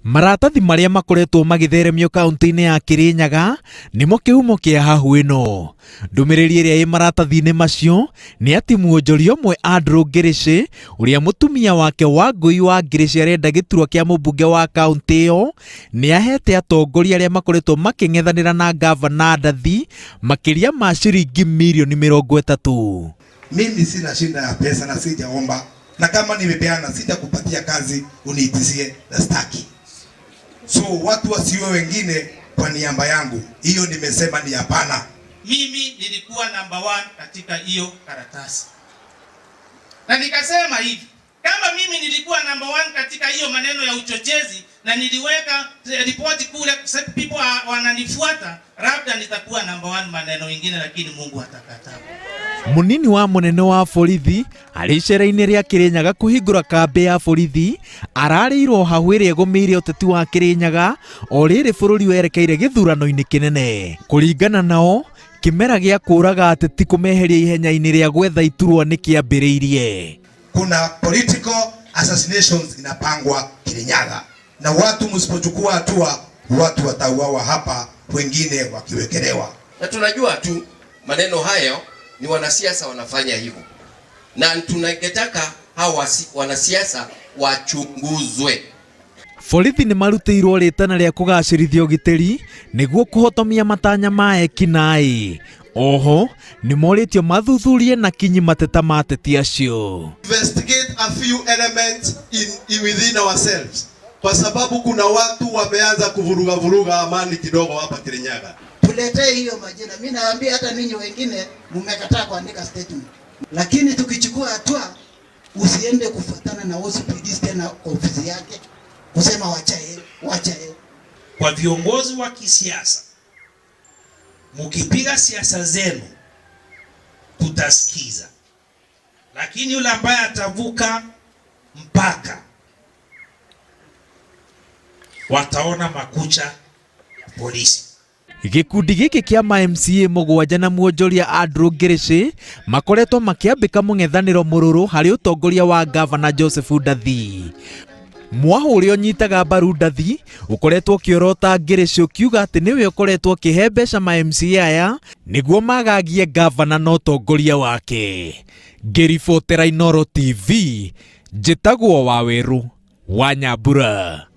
Maratathi maria makoretwo magitheremio kaunti-ini ya Kirinyaga nimo kihumo kia hahu ino. Ndumiriri iria i maratathi-ini macio ni ati muonjoria umwe Andrew Ngirici uria mutumia wake Wangui wa Ngirici arenda giturwa kia mubunge wa kaunti iyo ni ahete atongoria aria makoretwo making'ethanira na gavana Ndathi makiria ma ciringi milioni 30. Mimi sina shinda ya pesa na sijaomba, na kama nimepeana sitakupatia kazi uniitisie na staki. So watu wasiwe wengine kwa niaba yangu. Hiyo nimesema ni hapana. Mimi nilikuwa number 1 katika hiyo karatasi. Na nikasema hivi, kama mimi nilikuwa number 1 katika hiyo maneno ya uchochezi na niliweka ripoti kule, people wananifuata, labda nitakuwa number 1 maneno mengine, lakini Mungu atakataa. Munini wa munene wa borithi ari cera-ini ria Kirinyaga kuhingura kambi ya borithi ararirwo hahu iria egumiire uteti wa Kirinyaga o riri bururi werekeire githurano-ini kinene. Kuringana nao, kimera gia kuraga ateti kumeheria ihenya-ini ria gwetha iturwa ni kiambiriirie. Kuna political assassinations inapangwa Kirinyaga, na watu msipochukua hatua, watu watauawa hapa, wengine wakiwekelewa. Na tunajua tu maneno hayo ni wanasiasa wanafanya hivyo, na tunangetaka hawa wanasiasa wachunguzwe. Borithi ni marutiirwo ritana ria kugacirithia ugitiri niguo kuhotomia matanya ma ekinai. Oho ni moritio mathuthurie na kinyi mateta ma ateti acio. Investigate a few elements within ourselves, kwa sababu kuna watu wameanza kuvuruga amani kidogo hapa Kirinyaga. Tuletee hiyo majina. Mimi naambia hata ninyi wengine mmekataa kuandika statement. Lakini tukichukua hatua, usiende kufuatana na OCPD tena ofisi yake kusema wacha yeye. Kwa viongozi wa kisiasa, mkipiga siasa zenu tutasikiza, lakini yule ambaye atavuka mpaka wataona makucha ya polisi. Gikundi giki kia MCA mugwanja na muonjoria Andrew Ngirici makoretwo makiambika mung'ethaniro mururu hari utongoria wa gavana Joseph Ndathi. Mwaho uria unyitaga mbaru Ndathi ukoretwo kiorota Ngirici ukiuga ati niwe ukoretwo kihe mbeca ma MCA aya niguo magagie gavana na utongoria wake. Ngiribotera Inooro TV, njitagwo Waweru wa Nyambura.